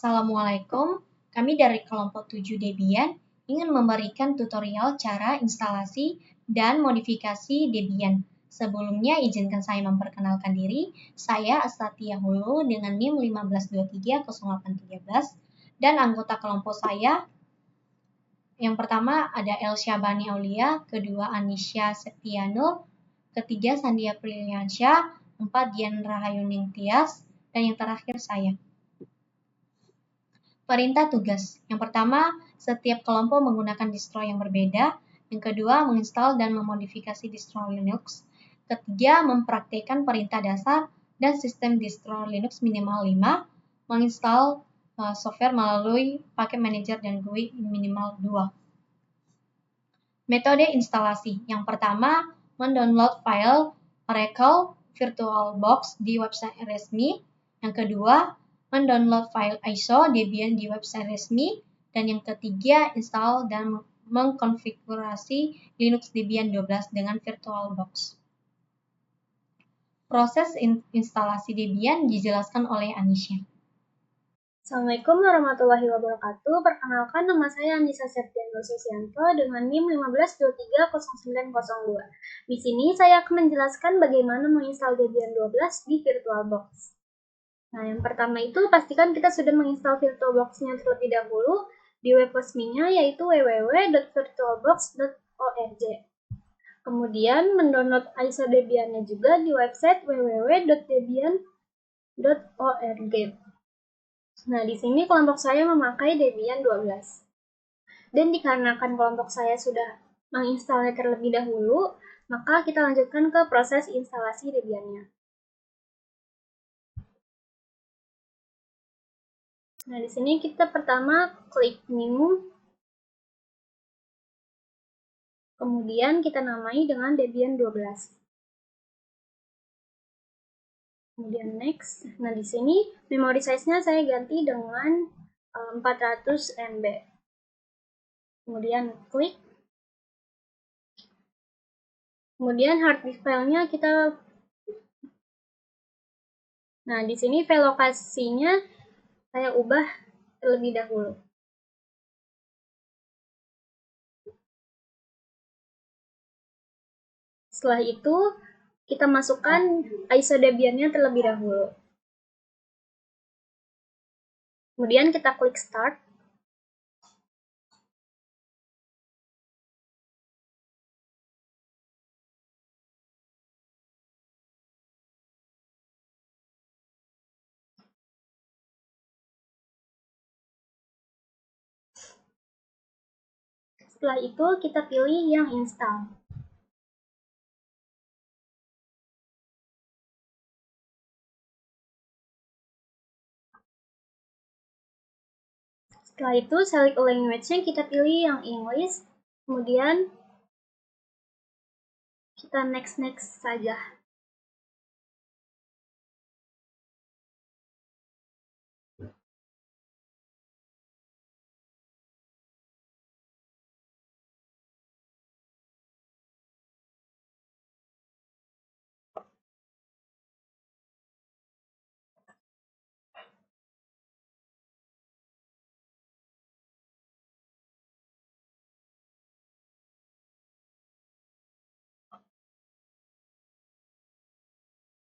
Assalamualaikum, kami dari kelompok 7 Debian ingin memberikan tutorial cara instalasi dan modifikasi Debian. Sebelumnya izinkan saya memperkenalkan diri, saya Astatia Hulu dengan NIM 15230813 dan anggota kelompok saya yang pertama ada El Syabani Aulia, kedua Anisya Septianur, ketiga Sandia Priliansyah, 4 Dian Rahayuning Tias, dan yang terakhir saya. Perintah tugas. Yang pertama, setiap kelompok menggunakan distro yang berbeda. Yang kedua, menginstal dan memodifikasi distro Linux. Ketiga, mempraktikkan perintah dasar dan sistem distro Linux minimal 5. Menginstal software melalui paket manager dan GUI minimal 2. Metode instalasi. Yang pertama, mendownload file Oracle VirtualBox di website resmi. Yang kedua, mendownload file ISO Debian di website resmi, dan yang ketiga, install dan mengkonfigurasi Linux Debian 12 dengan VirtualBox. Proses instalasi Debian dijelaskan oleh Anisya. Assalamualaikum warahmatullahi wabarakatuh. Perkenalkan, nama saya Anissa Septianur Susianto dengan NIM 15230902. Di sini saya akan menjelaskan bagaimana menginstal Debian 12 di VirtualBox. Nah, yang pertama itu pastikan kita sudah menginstal VirtualBox-nya terlebih dahulu di web resminya, yaitu www.virtualbox.org. Kemudian mendownload ISO Debian-nya juga di website www.debian.org. Nah, di sini kelompok saya memakai Debian 12. Dan dikarenakan kelompok saya sudah menginstalnya terlebih dahulu, maka kita lanjutkan ke proses instalasi Debian-nya. Nah, di sini kita pertama klik New, kemudian kita namai dengan Debian 12. Kemudian next. Nah, di sini memory size-nya saya ganti dengan 400 MB. Kemudian klik. Kemudian hard disk file-nya kita. Nah, di sini file lokasinya saya ubah terlebih dahulu. Setelah itu, kita masukkan ISO Debian-nya terlebih dahulu. Kemudian kita klik Start. Setelah itu, kita pilih yang install. Setelah itu, select language-nya kita pilih yang English. Kemudian, kita next saja.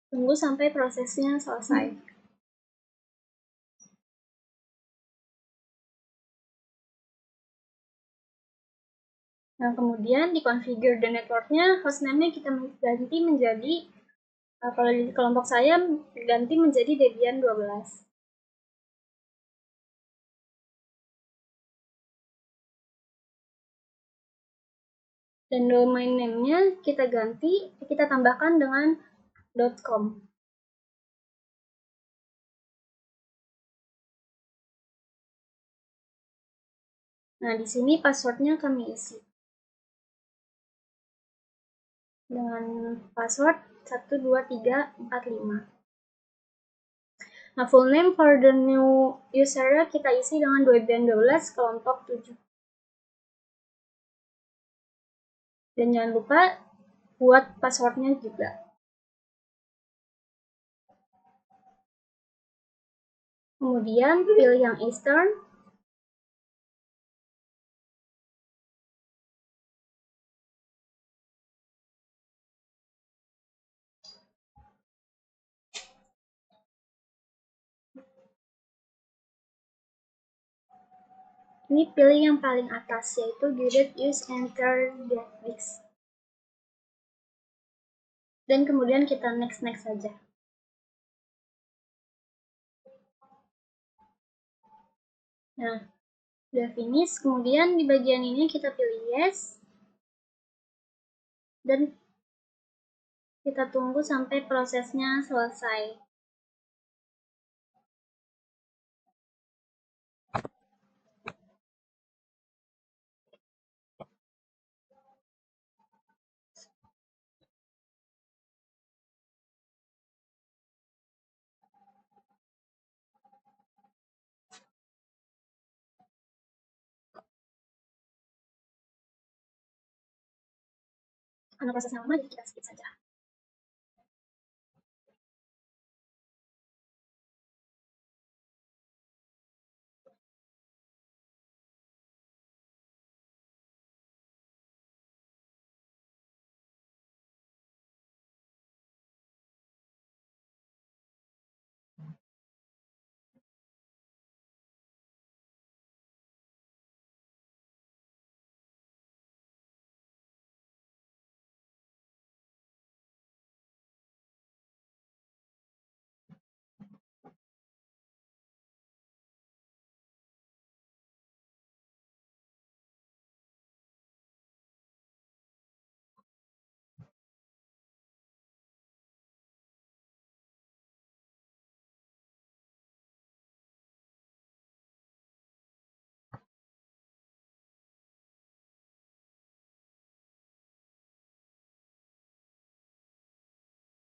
Tunggu sampai prosesnya selesai. Nah, kemudian di configure the network-nya, hostname-nya kita ganti menjadi, kalau di kelompok saya, ganti menjadi Debian 12. Dan domain name-nya kita ganti, kita tambahkan dengan .com. Nah, di sini password-nya kami isi dengan password 12345. Nah, full name for the new user kita isi dengan Debian 12 kelompok 7. Dan jangan lupa buat passwordnya juga. Kemudian pilih yang Eastern. Ini pilih yang paling atas, yaitu Guided Use Enter Database. Dan kemudian kita next saja. Nah, udah finish. Kemudian di bagian ini kita pilih yes. Dan kita tunggu sampai prosesnya selesai. Karena prosesnya lama, jadi kita skip saja.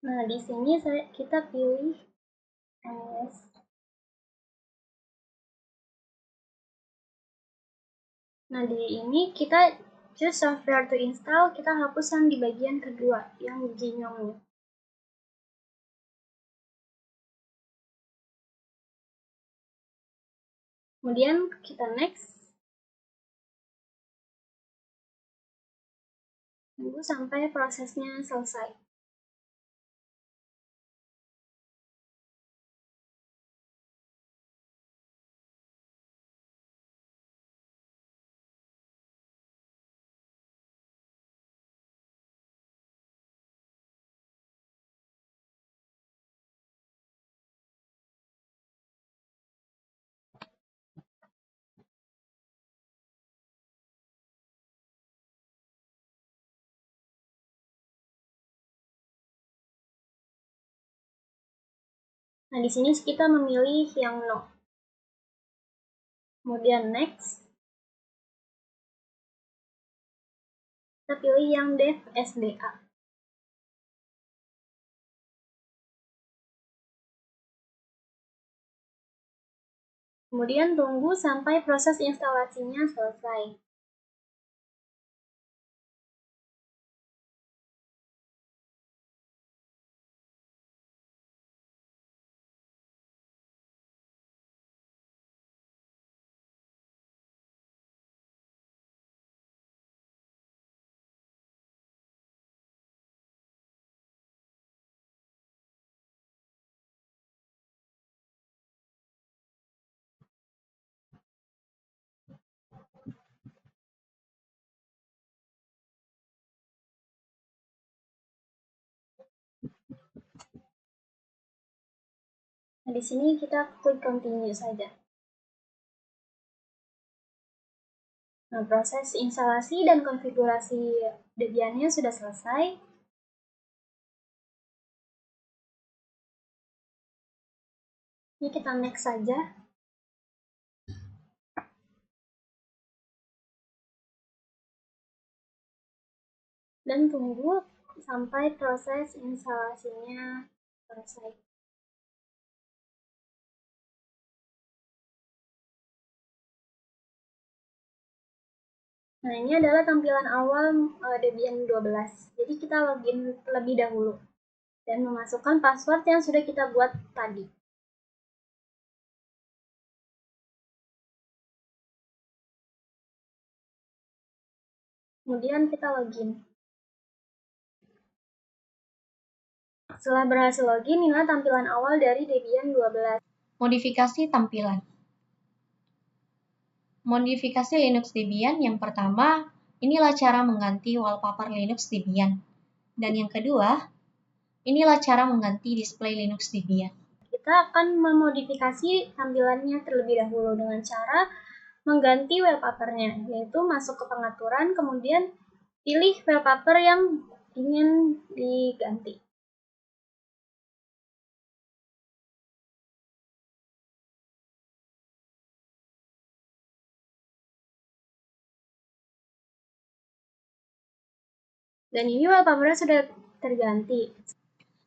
Nah, di sini kita pilih NS. Nah, di ini kita choose software to install, kita hapuskan di bagian kedua, yang Gnome. Kemudian kita next. Tunggu sampai prosesnya selesai. Nah, di sini kita memilih yang no. Kemudian next. Kita pilih yang dev SDA. Kemudian tunggu sampai proses instalasinya selesai. Nah, di sini kita klik continue saja. Nah, proses instalasi dan konfigurasi Debian-nya sudah selesai. Ini kita next saja. Dan tunggu sampai proses instalasinya selesai. Nah, ini adalah tampilan awal Debian 12. Jadi kita login terlebih dahulu dan memasukkan password yang sudah kita buat tadi. Kemudian kita login. Setelah berhasil login, inilah tampilan awal dari Debian 12. Modifikasi tampilan. Modifikasi Linux Debian yang pertama, inilah cara mengganti wallpaper Linux Debian. Dan yang kedua, inilah cara mengganti display Linux Debian. Kita akan memodifikasi tampilannya terlebih dahulu dengan cara mengganti wallpapernya, yaitu masuk ke pengaturan, kemudian pilih wallpaper yang ingin diganti. Dan ini wallpapernya sudah terganti.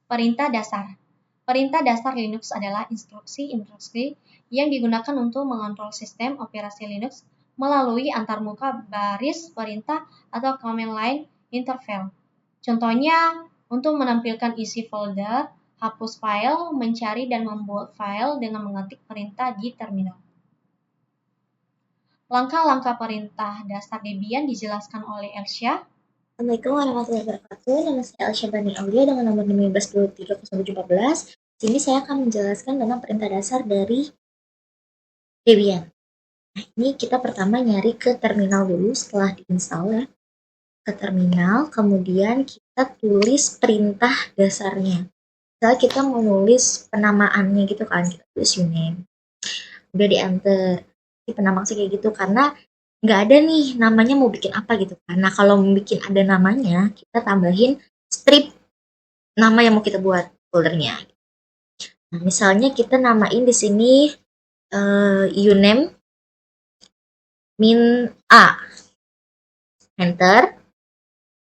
Perintah dasar. Perintah dasar Linux adalah instruksi-instruksi yang digunakan untuk mengontrol sistem operasi Linux melalui antarmuka baris perintah atau command line interval. Contohnya, untuk menampilkan isi folder, hapus file, mencari dan membuat file dengan mengetik perintah di terminal. Langkah-langkah perintah dasar Debian dijelaskan oleh Elsya. Assalamualaikum warahmatullahi wabarakatuh. Nama saya Elsya Bani Aulia dengan nomor 15230714. Di sini saya akan menjelaskan tentang perintah dasar dari Debian. Nah, ini kita pertama nyari ke terminal dulu setelah diinstal ya. Ke terminal, kemudian kita tulis perintah dasarnya. Misalnya kita mau nulis penamaannya gitu kan, kita tulis uname. Udah di enter. Di penamaan sih kayak gitu karena nggak ada nih namanya mau bikin apa gitu kan. Nah kalau mau bikin ada namanya, kita tambahin strip nama yang mau kita buat foldernya. Nah, misalnya kita namain di sini uname min a, enter,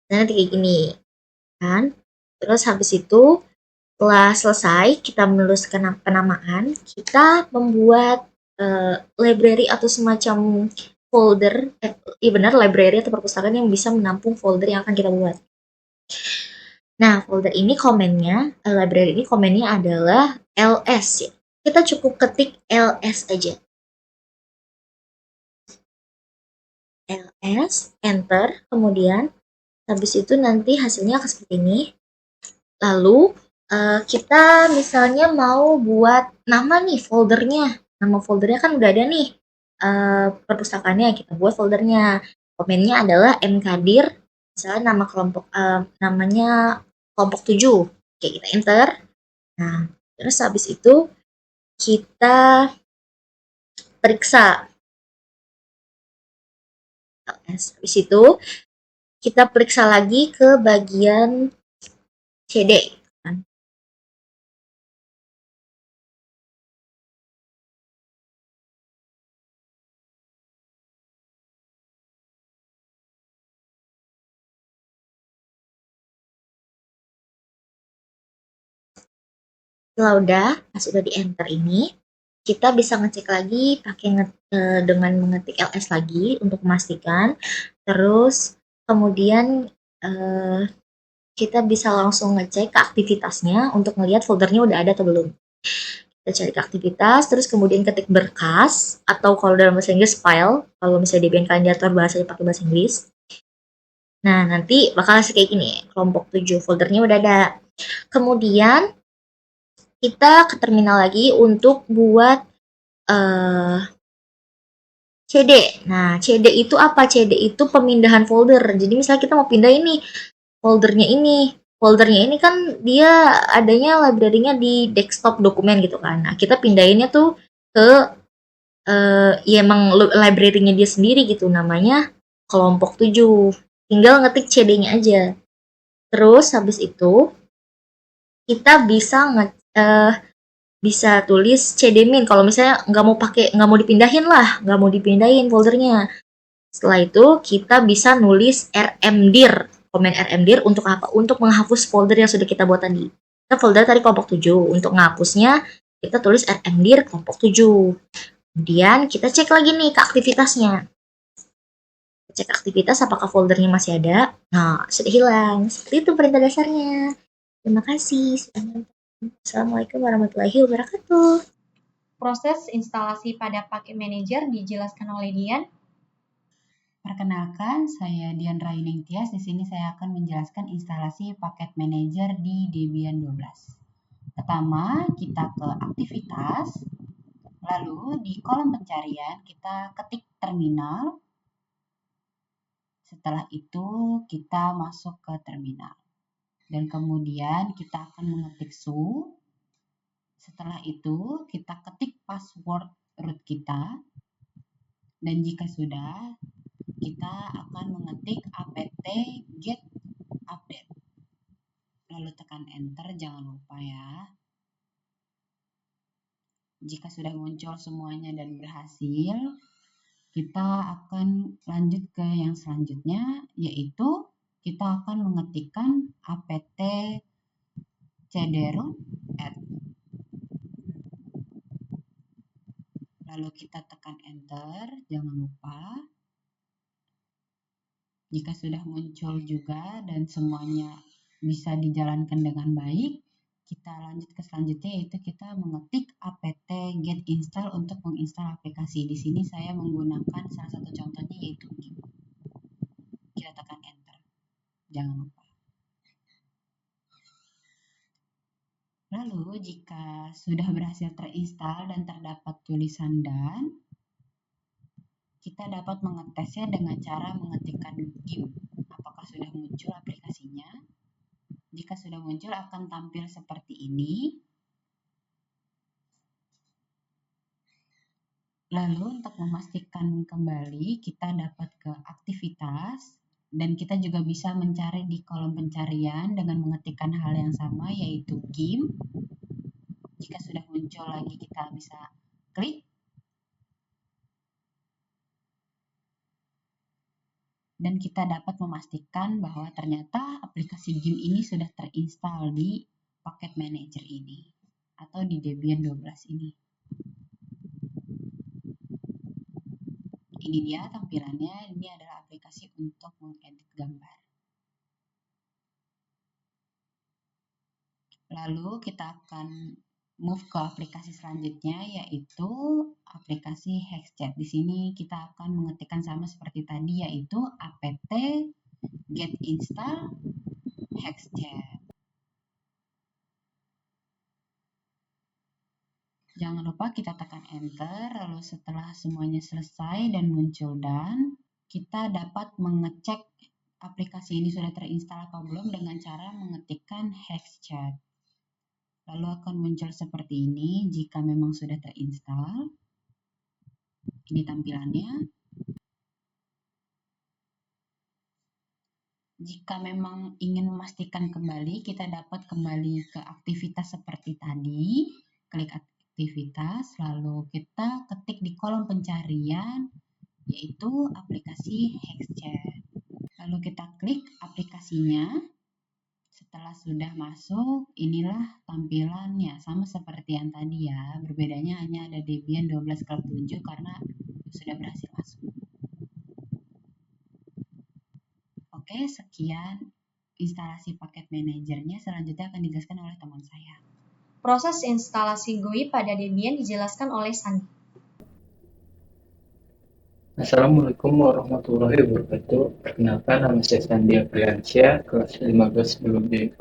dan nanti kayak gini kan. Terus habis itu setelah selesai kita menuliskan penamaan, kita membuat library atau semacam folder, iya benar library atau perpustakaan yang bisa menampung folder yang akan kita buat. Nah, folder ini komennya, library ini komennya adalah ls ya. Kita cukup ketik ls aja. ls, enter, kemudian habis itu nanti hasilnya akan seperti ini. Lalu kita misalnya mau buat nama nih foldernya. Nama foldernya kan udah ada nih perpustakaannya, kita buat foldernya. Komennya adalah mkdir, misalnya nama kelompok namanya kelompok 7. Oke, kita enter. Nah, terus habis itu kita periksa. Habis itu kita periksa lagi ke bagian CD. Setelah udah di enter ini, kita bisa ngecek lagi pakai dengan mengetik ls lagi untuk memastikan. Terus kemudian kita bisa langsung ngecek ke aktivitasnya untuk melihat foldernya udah ada atau belum. Kita cari ke aktivitas, terus kemudian ketik berkas atau kalau dalam bahasa Inggris file, kalau misalnya Debian kalian diatur bahasanya pakai bahasa Inggris. Nah, nanti bakal kayak gini, kelompok 7 foldernya udah ada. Kemudian kita ke terminal lagi untuk buat CD. Nah, CD itu apa? CD itu pemindahan folder. Jadi misalnya kita mau pindah ini foldernya ini. Foldernya ini kan dia adanya library-nya di desktop dokumen gitu kan. Nah, kita pindahinnya tuh ke ya emang library-nya dia sendiri gitu, namanya kelompok 7. Tinggal ngetik CD-nya aja. Terus habis itu kita bisa tulis cdmin kalau misalnya nggak mau dipindahin foldernya. Setelah itu kita bisa nulis rmdir, komen rmdir untuk apa? Untuk menghapus folder yang sudah kita buat tadi. Kita folder tadi kelompok 7, untuk menghapusnya kita tulis rmdir kelompok 7. Kemudian kita cek lagi nih ke aktivitasnya. Cek aktivitas apakah foldernya masih ada. Nah, sudah hilang. Seperti itu perintah dasarnya. Terima kasih sudah nonton. Assalamualaikum warahmatullahi wabarakatuh. Proses instalasi pada paket manager dijelaskan oleh Dian. Perkenalkan, saya Dian Raining Tias. Di sini saya akan menjelaskan instalasi paket manager di Debian 12. Pertama, kita ke aktivitas, lalu di kolom pencarian kita ketik terminal. Setelah itu kita masuk ke terminal. Dan kemudian kita akan mengetik su. Setelah itu kita ketik password root kita. Dan jika sudah, kita akan mengetik apt get update. Lalu tekan enter, jangan lupa ya. Jika sudah muncul semuanya dan berhasil, kita akan lanjut ke yang selanjutnya, yaitu kita akan mengetikkan apt cdroot add. Lalu kita tekan enter, jangan lupa. Jika sudah muncul juga dan semuanya bisa dijalankan dengan baik, kita lanjut ke selanjutnya, yaitu kita mengetik apt get install untuk menginstal aplikasi. Di sini saya menggunakan salah satu contohnya yaitu GIMP. Kita tekan enter, jangan lupa. Lalu jika sudah berhasil terinstall dan terdapat tulisan dan, kita dapat mengetesnya dengan cara mengetikkan GIMP. Apakah sudah muncul aplikasinya? Jika sudah muncul akan tampil seperti ini. Lalu untuk memastikan kembali, kita dapat ke aktivitas dan kita juga bisa mencari di kolom pencarian dengan mengetikkan hal yang sama, yaitu GIMP. Jika sudah muncul lagi, kita bisa klik dan kita dapat memastikan bahwa ternyata aplikasi GIMP ini sudah terinstall di paket manager ini atau di Debian 12 ini. Ini dia tampilannya, ini adalah aplikasi untuk mengedit gambar. Lalu kita akan move ke aplikasi selanjutnya, yaitu aplikasi Hexchat. Di sini kita akan mengetikkan sama seperti tadi, yaitu apt get install Hexchat. Jangan lupa kita tekan enter, lalu setelah semuanya selesai dan muncul dan, kita dapat mengecek aplikasi ini sudah terinstall atau belum dengan cara mengetikkan Hexchat. Lalu akan muncul seperti ini jika memang sudah terinstall. Ini tampilannya. Jika memang ingin memastikan kembali, kita dapat kembali ke aktivitas seperti tadi. Klik aktivitas, lalu kita ketik di kolom pencarian, yaitu aplikasi Hexchat. Lalu kita klik aplikasinya. Setelah sudah masuk, inilah tampilannya. Sama seperti yang tadi ya. Berbedanya hanya ada Debian 12 Cloud 7 karena sudah berhasil masuk. Oke, sekian instalasi paket manajernya. Selanjutnya akan dijelaskan oleh teman saya. Proses instalasi GUI pada Debian dijelaskan oleh Sandi. Assalamualaikum warahmatullahi wabarakatuh. Perkenalkan, nama saya Sandi Apriansyah, kelas 15 05,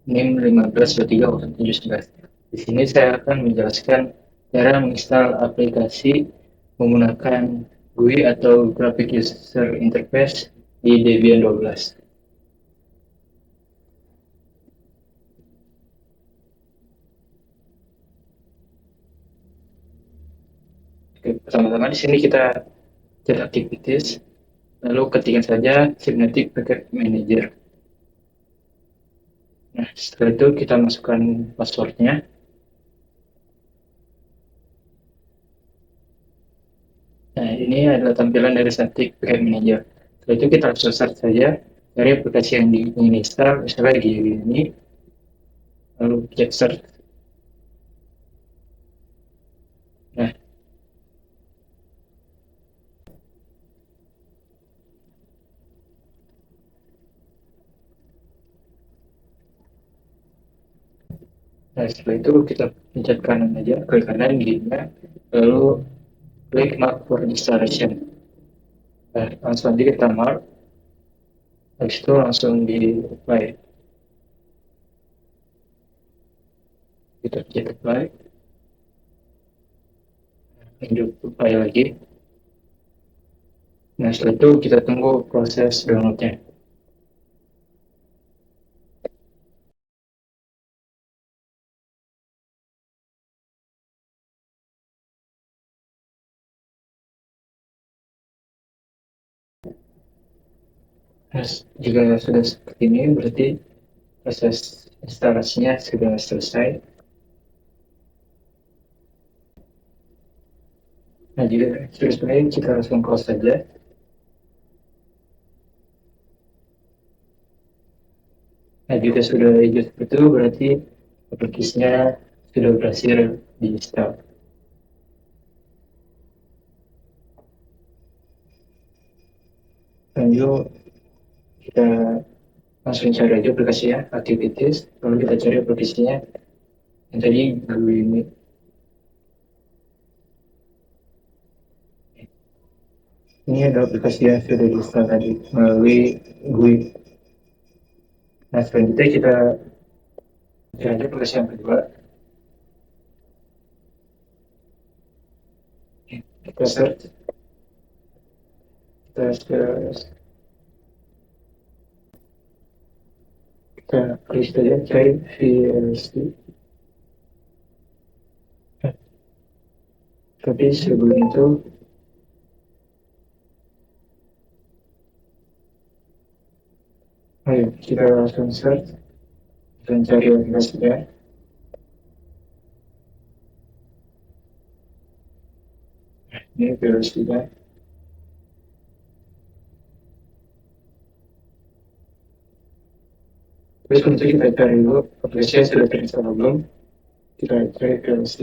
NIM 15230711. Di sini saya akan menjelaskan cara menginstal aplikasi menggunakan GUI atau Graphic User Interface di Debian 12. Oke, pertama-tama di sini kita chat activities, lalu ketikkan saja Synaptic Packet Manager. Nah, setelah itu kita masukkan passwordnya. Nah, ini adalah tampilan dari Synaptic Packet Manager. Setelah itu kita langsung search saja dari aplikasi yang ingin install, misalnya di ini, lalu cek search. Nah, setelah itu kita pencet kanan aja, klik kanan gini, lalu klik mark for installation. langsung aja kita mark, habis itu langsung di apply. Kita klik apply, lanjut apply lagi. Nah, setelah itu kita tunggu proses downloadnya. Nah, jika sudah seperti ini, berarti proses instalasinya sudah selesai. Nah, jika sudah selesai, kita langsung close saja. Nah, jika sudah hijau seperti itu, berarti aplikasinya sudah berhasil di-install. Lanjut, kita langsung cari aja aplikasinya, activities, lalu kita cari aplikasinya yang tadi lalu ini. Ini adalah aplikasi yang sudah di-install tadi melalui GUI. Nah, selanjutnya kita cari aja aplikasi yang kedua. Kita search, kita klik saja cari VLC. Tapi sebelum itu ayo kita langsung search dan cari aplikasinya. Ini VLC-nya. Terus untuk kita cari dulu aplikasinya sudah terinstall belum. Kita cari VLC.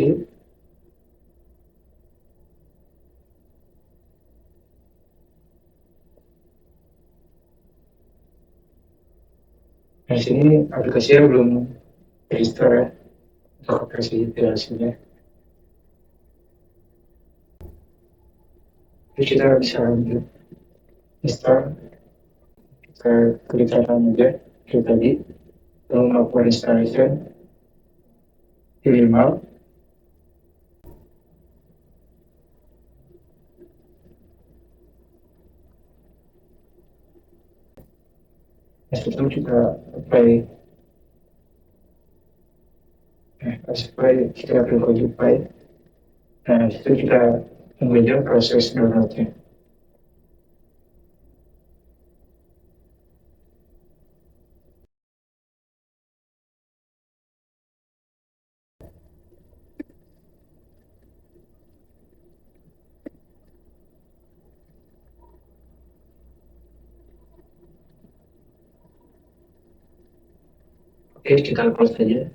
Nah, di sini aplikasinya belum terinstall ya untuk aplikasi VLC-nya. Jadi kita bisa lanjut install. Kita klik kanan aja kayak tadi, lalu melakukan installation, pilih mal. Setelah itu kita apply. Kita klik apply. Nah, itu kita tunggu aja proses downloadnya. Oke, kita close saja.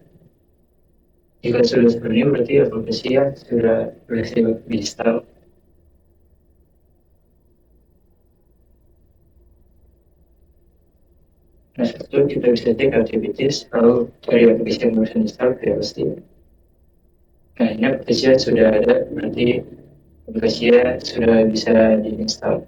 Jika sudah seperti ini, berarti aplikasinya sudah berhasil di-install. Nah, setelah itu kita bisa cek activities, lalu cari aplikasi yang harus install, VLC. Nah, ini aplikasinya sudah ada, berarti aplikasinya sudah bisa di-install.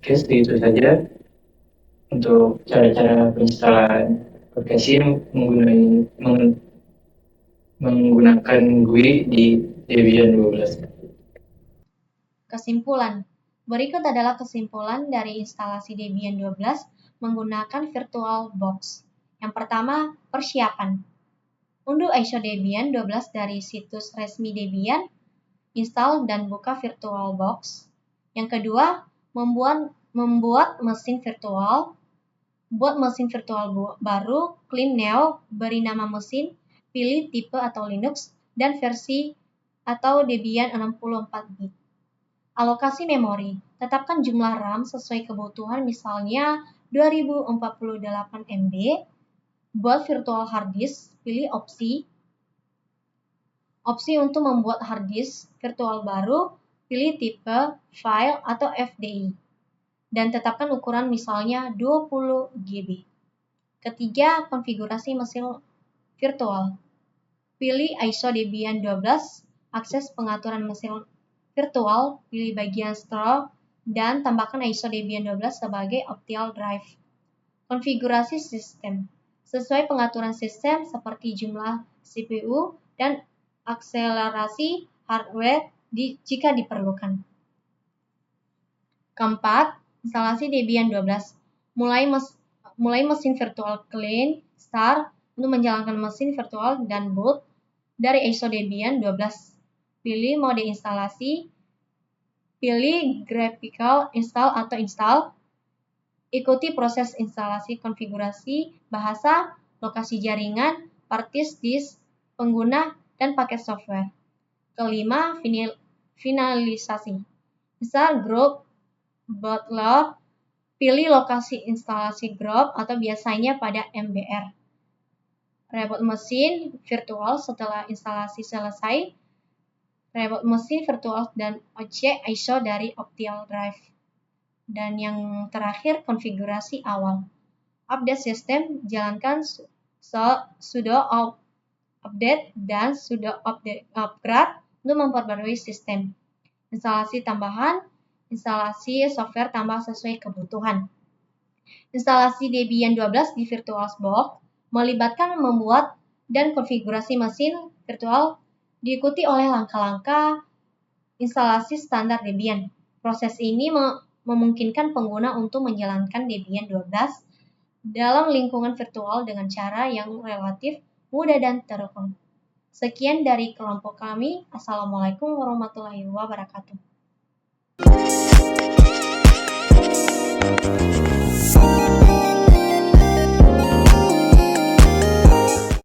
Oke, itu saja untuk cara-cara penginstalan aplikasi yang menggunakan GUI di Debian 12. Kesimpulan. Berikut adalah kesimpulan dari instalasi Debian 12 menggunakan VirtualBox. Yang pertama, persiapan. Unduh ISO Debian 12 dari situs resmi Debian, install dan buka VirtualBox. Yang kedua, membuat mesin virtual. Buat mesin virtual baru, clean new, beri nama mesin, pilih tipe atau Linux, dan versi atau Debian 64 bit. Alokasi memori, tetapkan jumlah RAM sesuai kebutuhan, misalnya 2048 MB. Buat virtual hard disk, pilih opsi untuk membuat hard disk virtual baru, pilih tipe, file, atau FDI. Dan tetapkan ukuran misalnya 20 GB. Ketiga, konfigurasi mesin virtual. pilih ISO Debian 12, akses pengaturan mesin virtual, pilih bagian Store, dan tambahkan ISO Debian 12 sebagai optional drive. Konfigurasi sistem. Sesuai pengaturan sistem seperti jumlah CPU dan akselerasi hardware jika diperlukan. Keempat, instalasi Debian 12. Mulai mesin virtual clean, start, untuk menjalankan mesin virtual dan boot dari ISO Debian 12. Pilih mode instalasi, pilih graphical install atau install. Ikuti proses instalasi konfigurasi bahasa, lokasi jaringan, partis disk, pengguna, dan paket software. Kelima, finalisasi. Misal grup, bootloader, pilih lokasi instalasi grup atau biasanya pada MBR. Reboot mesin virtual setelah instalasi selesai. Reboot mesin virtual dan objek ISO dari optional drive. Dan yang terakhir, konfigurasi awal. Update sistem, jalankan sudo update dan sudo upgrade untuk memperbarui sistem. Instalasi tambahan, instalasi software tambah sesuai kebutuhan. Instalasi Debian 12 di VirtualBox melibatkan membuat dan konfigurasi mesin virtual diikuti oleh langkah-langkah instalasi standar Debian. Proses ini memungkinkan pengguna untuk menjalankan Debian 12 dalam lingkungan virtual dengan cara yang relatif mudah dan terukur. Sekian dari kelompok kami. Assalamualaikum warahmatullahi wabarakatuh.